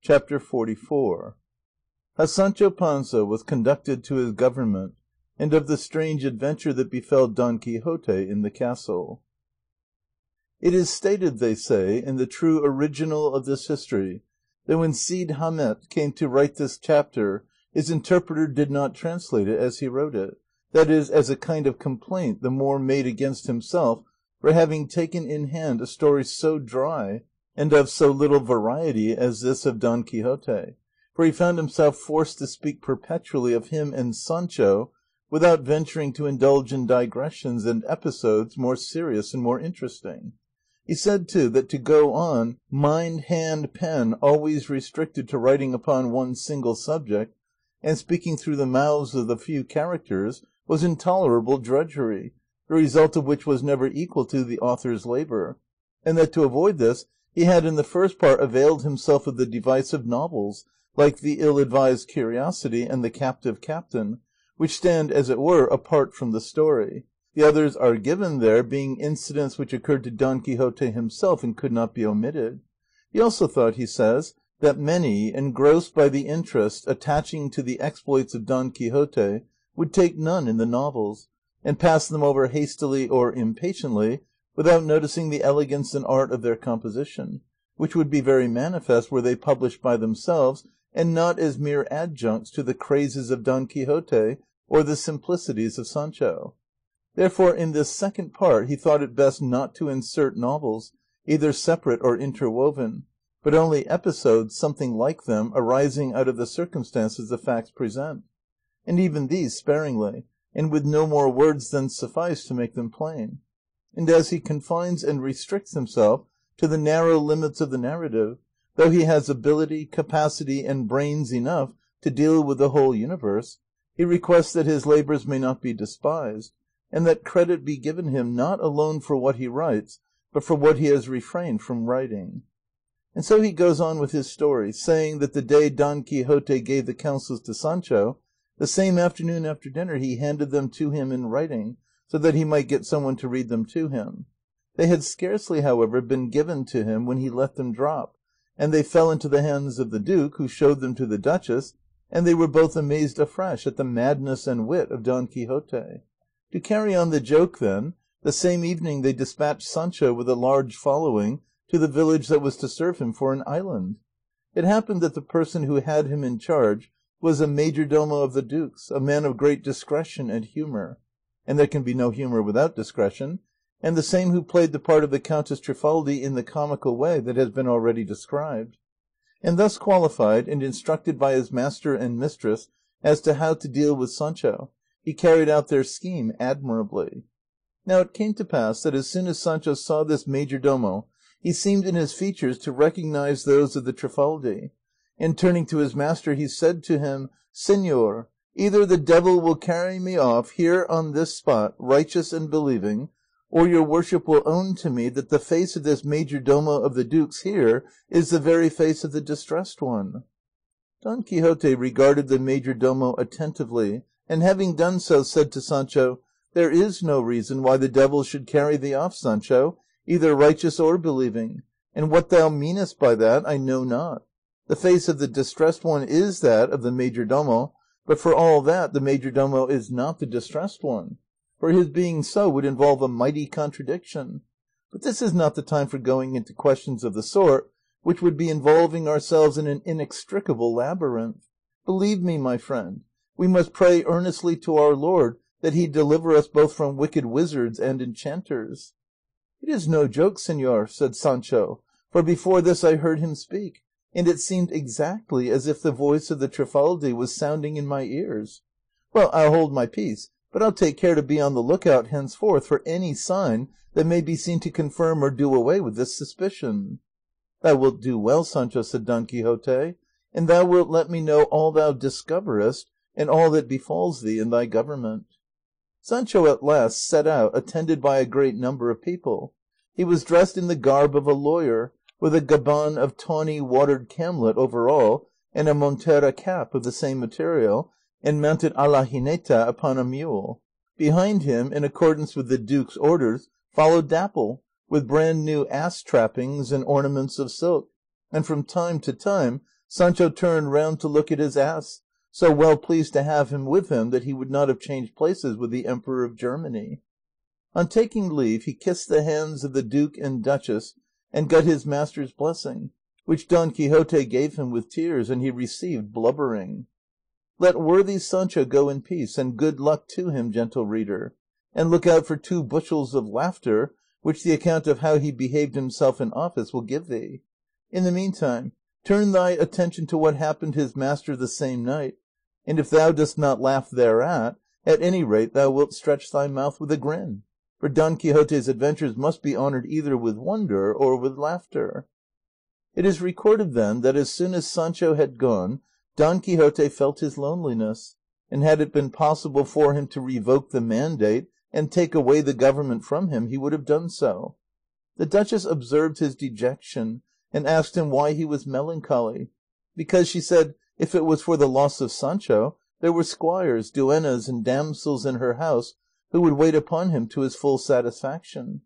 Chapter 44. How Sancho Panza was conducted to his government, and of the strange adventure that befell Don Quixote in the castle. It is stated, they say, in the true original of this history, that when Cide Hamete came to write this chapter, his interpreter did not translate it as he wrote it, that is, as a kind of complaint the more made against himself for having taken in hand a story so dry and of so little variety as this of Don Quixote, for he found himself forced to speak perpetually of him and Sancho without venturing to indulge in digressions and episodes more serious and more interesting. He said, too, that to go on, mind, hand, pen, always restricted to writing upon one single subject, and speaking through the mouths of the few characters, was intolerable drudgery, the result of which was never equal to the author's labour, and that to avoid this he had in the first part availed himself of the device of novels, like The Ill-advised Curiosity and The Captive Captain, which stand, as it were, apart from the story. The others are given there, being incidents which occurred to Don Quixote himself and could not be omitted. He also thought, he says, that many, engrossed by the interest attaching to the exploits of Don Quixote, would take none in the novels, and pass them over hastily or impatiently, without noticing the elegance and art of their composition, which would be very manifest were they published by themselves, and not as mere adjuncts to the crazes of Don Quixote or the simplicities of Sancho. Therefore, in this second part he thought it best not to insert novels, either separate or interwoven, but only episodes, something like them, arising out of the circumstances the facts present, and even these sparingly, and with no more words than suffice to make them plain. And as he confines and restricts himself to the narrow limits of the narrative, though he has ability, capacity, and brains enough to deal with the whole universe, he requests that his labours may not be despised, and that credit be given him not alone for what he writes, but for what he has refrained from writing. And so he goes on with his story, saying that the day Don Quixote gave the counsels to Sancho, the same afternoon after dinner he handed them to him in writing, so that he might get some one to read them to him. They had scarcely, however, been given to him when he let them drop, and they fell into the hands of the duke, who showed them to the duchess, and they were both amazed afresh at the madness and wit of Don Quixote. To carry on the joke, then, the same evening they despatched Sancho with a large following to the village that was to serve him for an island. It happened that the person who had him in charge was a majordomo of the duke's, a man of great discretion and humour, and there can be no humour without discretion, and the same who played the part of the Countess Trifaldi in the comical way that has been already described. And thus qualified and instructed by his master and mistress as to how to deal with Sancho, he carried out their scheme admirably. Now it came to pass that as soon as Sancho saw this majordomo, he seemed in his features to recognise those of the Trifaldi, and turning to his master he said to him, "Señor, either the devil will carry me off here on this spot, righteous and believing, or your worship will own to me that the face of this majordomo of the duke's here is the very face of the distressed one." Don Quixote regarded the majordomo attentively, and having done so, said to Sancho, "There is no reason why the devil should carry thee off, Sancho, either righteous or believing, and what thou meanest by that I know not. The face of the distressed one is that of the majordomo, but for all that the majordomo is not the distressed one, for his being so would involve a mighty contradiction. But this is not the time for going into questions of the sort, which would be involving ourselves in an inextricable labyrinth. Believe me, my friend, we must pray earnestly to our Lord that he deliver us both from wicked wizards and enchanters." "It is no joke, señor," said Sancho, "for before this I heard him speak, and it seemed exactly as if the voice of the Trifaldi was sounding in my ears. Well, I'll hold my peace, but I'll take care to be on the lookout henceforth for any sign that may be seen to confirm or do away with this suspicion." "Thou wilt do well, Sancho," said Don Quixote, "and thou wilt let me know all thou discoverest, and all that befalls thee in thy government." Sancho at last set out, attended by a great number of people. He was dressed in the garb of a lawyer, with a gaban of tawny watered camlet over all, and a montera cap of the same material, and mounted a la jineta upon a mule. Behind him, in accordance with the duke's orders, followed Dapple, with brand new ass trappings and ornaments of silk, and from time to time Sancho turned round to look at his ass, so well pleased to have him with him that he would not have changed places with the Emperor of Germany. On taking leave he kissed the hands of the duke and duchess and got his master's blessing, which Don Quixote gave him with tears, and he received blubbering. Let worthy Sancho go in peace, and good luck to him, gentle reader, and look out for 2 bushels of laughter, which the account of how he behaved himself in office will give thee. In the meantime, turn thy attention to what happened his master the same night, and if thou dost not laugh thereat, at any rate thou wilt stretch thy mouth with a grin, for Don Quixote's adventures must be honoured either with wonder or with laughter. It is recorded then that as soon as Sancho had gone, Don Quixote felt his loneliness, and had it been possible for him to revoke the mandate and take away the government from him, he would have done so. The duchess observed his dejection, and asked him why he was melancholy, because, she said, if it was for the loss of Sancho, there were squires, duennas, and damsels in her house who would wait upon him to his full satisfaction.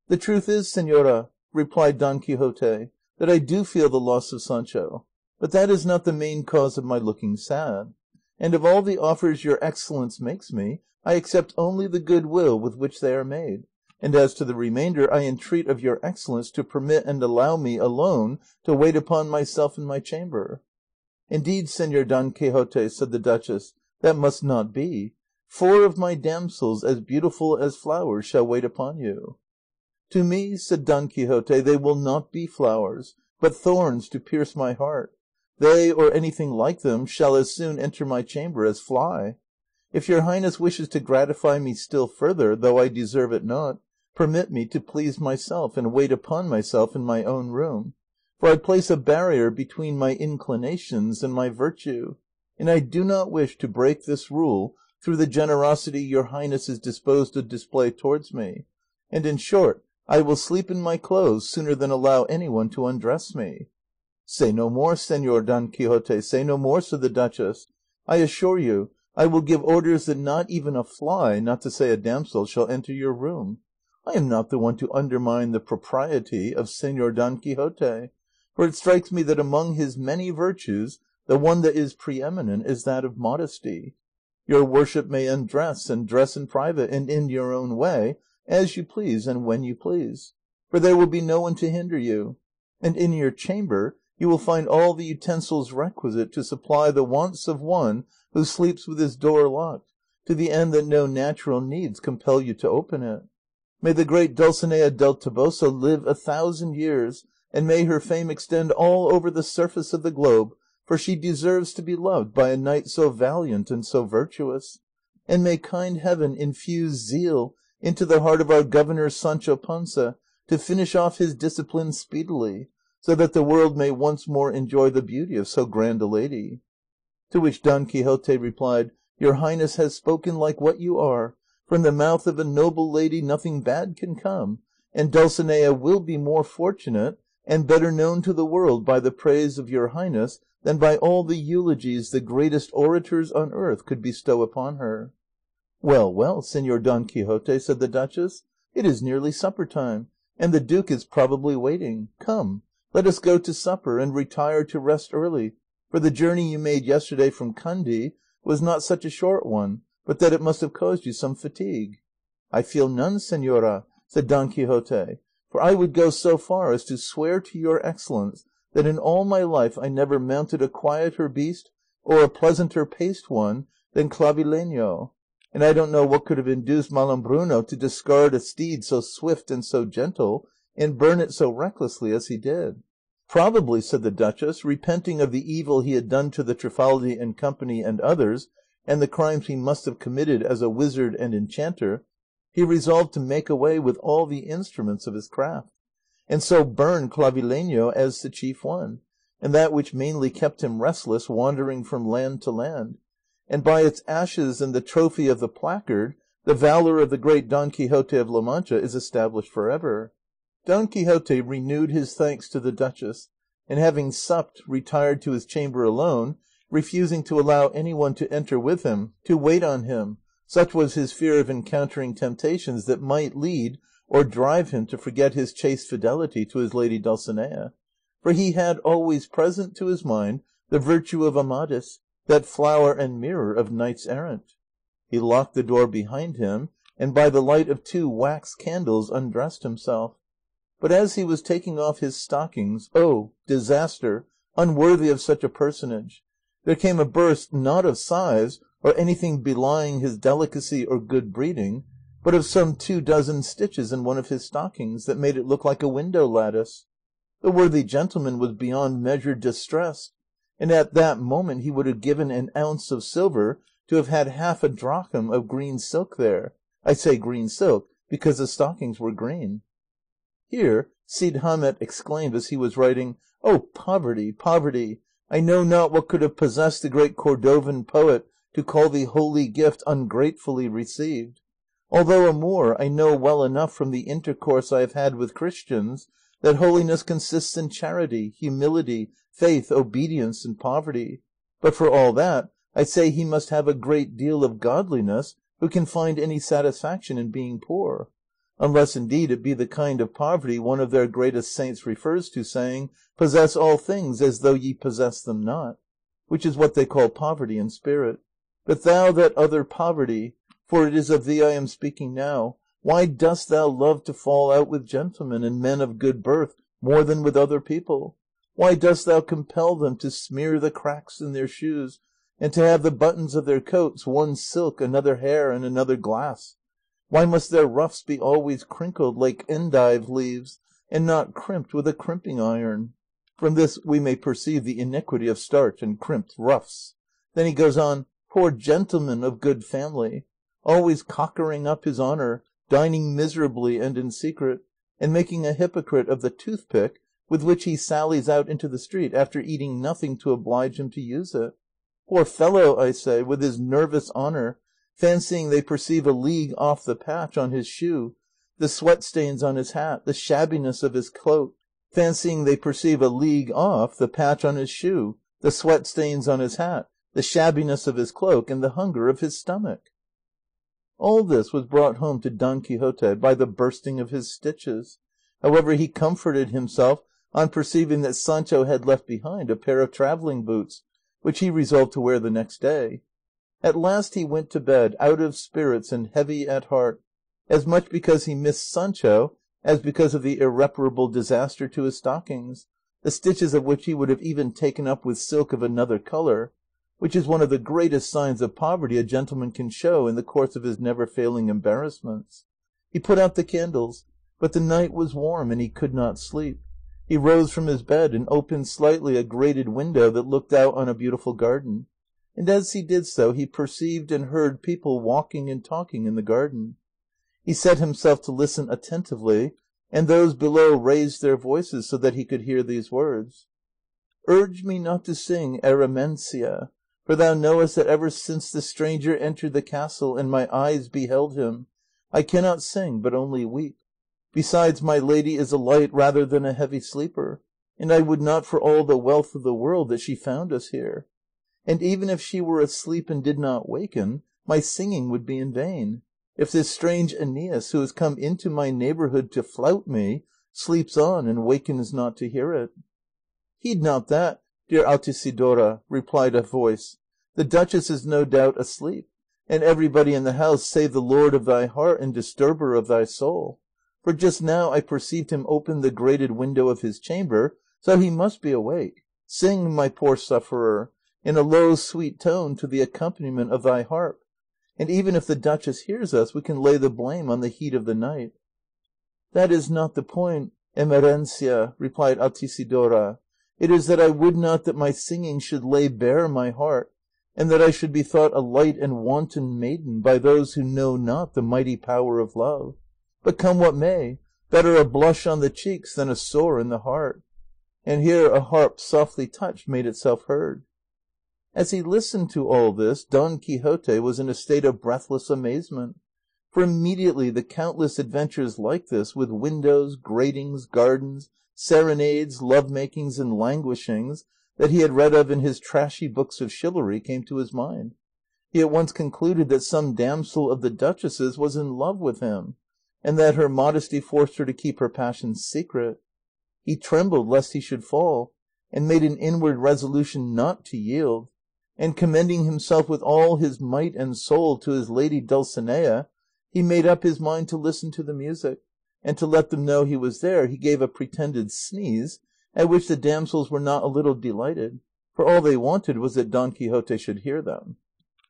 The truth is, señora, replied Don Quixote, that I do feel the loss of Sancho, but that is not the main cause of my looking sad, and of all the offers your excellence makes me, I accept only the good will with which they are made, and as to the remainder I entreat of your excellence to permit and allow me alone to wait upon myself in my chamber. Indeed, Señor Don Quixote, said the duchess, that must not be. 4 of my damsels, as beautiful as flowers, shall wait upon you. To me, said Don Quixote, they will not be flowers, but thorns to pierce my heart. They, or anything like them, shall as soon enter my chamber as fly. If your highness wishes to gratify me still further, though I deserve it not, permit me to please myself and wait upon myself in my own room, for I place a barrier between my inclinations and my virtue, and I do not wish to break this rule through the generosity your highness is disposed to display towards me, and in short, I will sleep in my clothes sooner than allow anyone to undress me. Say no more, Señor Don Quixote, say no more, said the duchess. I assure you, I will give orders that not even a fly, not to say a damsel, shall enter your room. I am not the one to undermine the propriety of Señor Don Quixote, for it strikes me that among his many virtues the one that is preeminent is that of modesty. Your worship may undress and dress in private and in your own way, as you please and when you please, for there will be no one to hinder you, and in your chamber you will find all the utensils requisite to supply the wants of one who sleeps with his door locked, to the end that no natural needs compel you to open it. May the great Dulcinea del Toboso live 1,000 years, and may her fame extend all over the surface of the globe, for she deserves to be loved by a knight so valiant and so virtuous. And may kind heaven infuse zeal into the heart of our governor Sancho Panza to finish off his discipline speedily, so that the world may once more enjoy the beauty of so grand a lady. To which Don Quixote replied, Your highness has spoken like what you are. From the mouth of a noble lady nothing bad can come, and Dulcinea will be more fortunate and better known to the world by the praise of your highness than by all the eulogies the greatest orators on earth could bestow upon her. Well, well, Señor Don Quixote, said the duchess, it is nearly supper time, and the duke is probably waiting. Come, let us go to supper, and retire to rest early, for the journey you made yesterday from Kandy was not such a short one, but that it must have caused you some fatigue. I feel none, señora, said Don Quixote, for I would go so far as to swear to your excellence that in all my life I never mounted a quieter beast or a pleasanter paced one than Clavileño, and I don't know what could have induced Malambruno to discard a steed so swift and so gentle, and burn it so recklessly as he did. Probably, said the duchess, repenting of the evil he had done to the Trifaldi and Company and others, and the crimes he must have committed as a wizard and enchanter, he resolved to make away with all the instruments of his craft, and so burn Clavileño as the chief one, and that which mainly kept him restless, wandering from land to land, and by its ashes and the trophy of the placard, the valour of the great Don Quixote of La Mancha is established for ever. Don Quixote renewed his thanks to the duchess, and having supped, retired to his chamber alone, refusing to allow anyone to enter with him, to wait on him, such was his fear of encountering temptations that might lead or drive him to forget his chaste fidelity to his lady Dulcinea, for he had always present to his mind the virtue of Amadis, that flower and mirror of knights errant. He locked the door behind him, and by the light of 2 wax candles undressed himself. But as he was taking off his stockings, oh, disaster, unworthy of such a personage, there came a burst not of sighs, or anything belying his delicacy or good breeding, but of some 24 stitches in one of his stockings, that made it look like a window lattice. The worthy gentleman was beyond measure distressed, and at that moment he would have given an ounce of silver to have had half a drachm of green silk there. I say green silk, because the stockings were green. Here Cide Hamete exclaimed as he was writing, "O poverty, poverty! I know not what could have possessed the great Cordovan poet to call the holy gift ungratefully received. Although a Moor, I know well enough from the intercourse I have had with Christians that holiness consists in charity, humility, faith, obedience, and poverty. But for all that, I say he must have a great deal of godliness who can find any satisfaction in being poor. Unless indeed it be the kind of poverty one of their greatest saints refers to, saying, 'Possess all things as though ye possess them not,' which is what they call poverty in spirit. But thou that other poverty, for it is of thee I am speaking now, why dost thou love to fall out with gentlemen and men of good birth more than with other people? Why dost thou compel them to smear the cracks in their shoes, and to have the buttons of their coats one silk, another hair, and another glass? Why must their ruffs be always crinkled like endive leaves, and not crimped with a crimping iron?" From this we may perceive the iniquity of starch and crimped ruffs. Then he goes on, "Poor gentleman of good family, always cockering up his honour, dining miserably and in secret, and making a hypocrite of the toothpick with which he sallies out into the street after eating nothing to oblige him to use it. Poor fellow, I say, with his nervous honour, fancying they perceive a league off the patch on his shoe, the sweat stains on his hat, the shabbiness of his cloak, fancying they perceive a league off the patch on his shoe, the sweat stains on his hat, the shabbiness of his cloak, and the hunger of his stomach." All this was brought home to Don Quixote by the bursting of his stitches. However, he comforted himself on perceiving that Sancho had left behind a pair of travelling boots, which he resolved to wear the next day. At last he went to bed, out of spirits and heavy at heart, as much because he missed Sancho as because of the irreparable disaster to his stockings, the stitches of which he would have even taken up with silk of another colour, which is one of the greatest signs of poverty a gentleman can show in the course of his never-failing embarrassments. He put out the candles, but the night was warm and he could not sleep. He rose from his bed and opened slightly a grated window that looked out on a beautiful garden, and as he did so he perceived and heard people walking and talking in the garden. He set himself to listen attentively, and those below raised their voices so that he could hear these words: "Urge me not to sing Eremencia, for thou knowest that ever since the stranger entered the castle and my eyes beheld him, I cannot sing but only weep. Besides, my lady is a light rather than a heavy sleeper, and I would not for all the wealth of the world that she found us here. And even if she were asleep and did not waken, my singing would be in vain. If this strange Aeneas, who has come into my neighbourhood to flout me, sleeps on and wakens not to hear it." "Heed not that, dear Altisidora," replied a voice. "The duchess is no doubt asleep, and everybody in the house save the lord of thy heart and disturber of thy soul. For just now I perceived him open the grated window of his chamber, so he must be awake. Sing, my poor sufferer, in a low sweet tone to the accompaniment of thy harp, and even if the duchess hears us, we can lay the blame on the heat of the night." "That is not the point, Emerencia," replied Altisidora. "It is that I would not that my singing should lay bare my heart, and that I should be thought a light and wanton maiden by those who know not the mighty power of love. But come what may, better a blush on the cheeks than a sore in the heart." And here a harp softly touched made itself heard. As he listened to all this, Don Quixote was in a state of breathless amazement, for immediately the countless adventures like this, with windows, gratings, gardens, serenades, love-makings, and languishings, that he had read of in his trashy books of chivalry, came to his mind. He at once concluded that some damsel of the duchess's was in love with him, and that her modesty forced her to keep her passion secret. he trembled lest he should fall, and made an inward resolution not to yield, and commending himself with all his might and soul to his lady Dulcinea, he made up his mind to listen to the music, and to let them know he was there he gave a pretended sneeze, at which the damsels were not a little delighted, for all they wanted was that Don Quixote should hear them.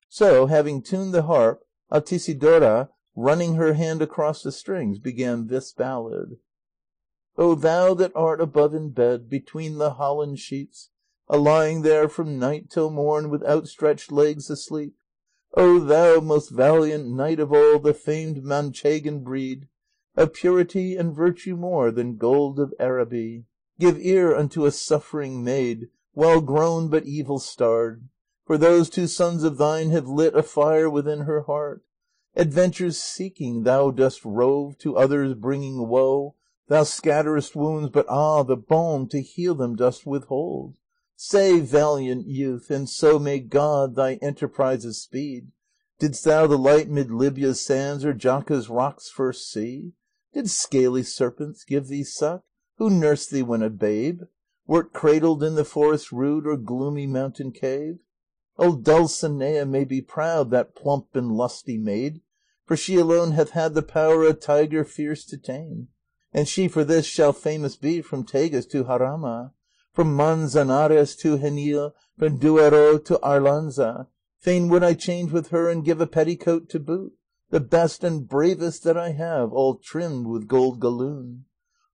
So, having tuned the harp, Altisidora, running her hand across the strings, began this ballad. O thou that art above in bed, between the holland sheets, a-lying there from night till morn, with outstretched legs asleep, O thou most valiant knight of all the famed Manchegan breed, of purity and virtue more than gold of Araby, give ear unto a suffering maid, well grown but evil starred, for those two sons of thine have lit a fire within her heart. Adventures seeking thou dost rove, to others bringing woe. Thou scatterest wounds, but the balm to heal them dost withhold. Say, valiant youth, and so may God thy enterprises speed. Didst thou the light mid Libya's sands or Jacca's rocks first see? Did scaly serpents give thee suck, who nursed thee when a babe? Wert cradled in the forest rude or gloomy mountain cave? O Dulcinea may be proud, that plump and lusty maid, for she alone hath had the power a tiger fierce to tame, and she for this shall famous be from Tagus to Jarama, from Manzanares to Genil, from Duero to Arlanza. Fain would I change with her and give a petticoat to boot, the best and bravest that I have, all trimmed with gold galloon.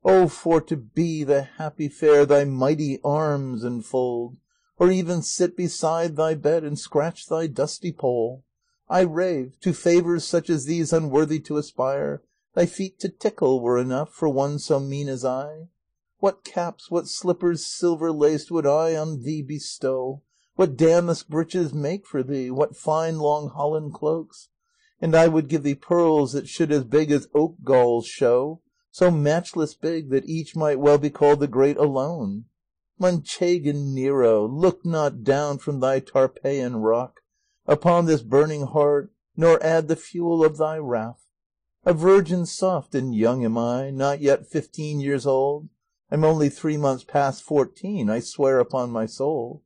O for to be the happy fair thy mighty arms enfold, or even sit beside thy bed and scratch thy dusty poll. I rave, to favours such as these unworthy to aspire, thy feet to tickle were enough for one so mean as I. What caps, what slippers silver laced would I on thee bestow, what damask breeches make for thee, what fine long holland cloaks, and I would give thee pearls that should as big as oak galls show, so matchless big that each might well be called the great alone. Manchegan Nero, look not down from thy Tarpeian rock upon this burning heart, nor add the fuel of thy wrath. A virgin soft and young am I, not yet 15 years old. I'm only 3 months past 14, I swear upon my soul.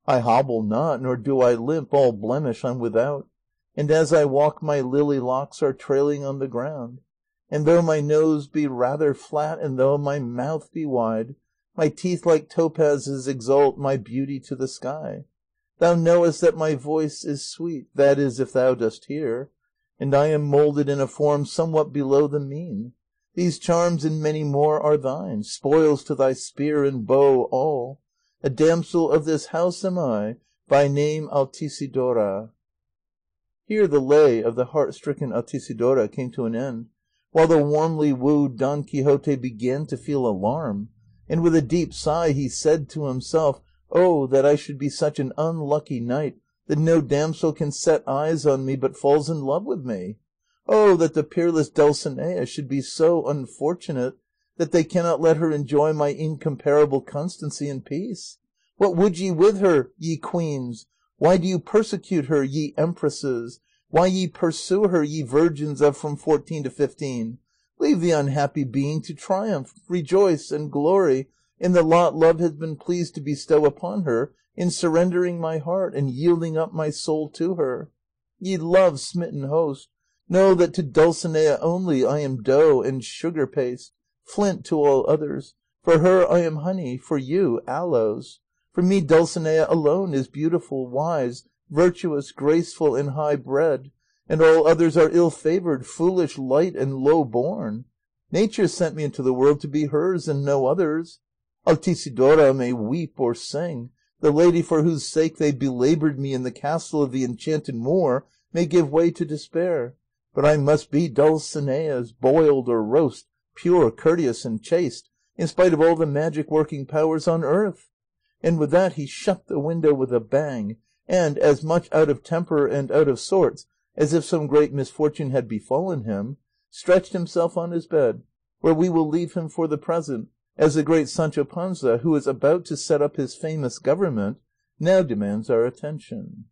I hobble not, nor do I limp, all blemish I'm without, and as I walk my lily locks are trailing on the ground. And though my nose be rather flat, and though my mouth be wide, my teeth like topazes exalt my beauty to the sky. Thou knowest that my voice is sweet, that is, if thou dost hear, and I am moulded in a form somewhat below the mean. These charms and many more are thine, spoils to thy spear and bow all. A damsel of this house am I, by name Altisidora. Here the lay of the heart-stricken Altisidora came to an end, while the warmly wooed Don Quixote began to feel alarm, and with a deep sigh he said to himself, "Oh, that I should be such an unlucky knight that no damsel can set eyes on me but falls in love with me! Oh, that the peerless Dulcinea should be so unfortunate that they cannot let her enjoy my incomparable constancy in peace! What would ye with her, ye queens? Why do you persecute her, ye empresses? Why ye pursue her, ye virgins of from 14 to 15? Leave the unhappy being to triumph, rejoice, and glory in the lot love has been pleased to bestow upon her in surrendering my heart and yielding up my soul to her. Ye love-smitten host, know that to Dulcinea only I am dough and sugar paste, flint to all others. For her I am honey, for you aloes. For me Dulcinea alone is beautiful, wise, virtuous, graceful, and high-bred, and all others are ill-favoured, foolish, light, and low-born. Nature sent me into the world to be hers and no other's. Altisidora may weep or sing, the lady for whose sake they belaboured me in the castle of the enchanted Moor may give way to despair, but I must be Dulcinea's, boiled or roast, pure, courteous, and chaste, in spite of all the magic-working powers on earth." And with that he shut the window with a bang, and, as much out of temper and out of sorts as if some great misfortune had befallen him, stretched himself on his bed, where we will leave him for the present, as the great Sancho Panza, who is about to set up his famous government, now demands our attention.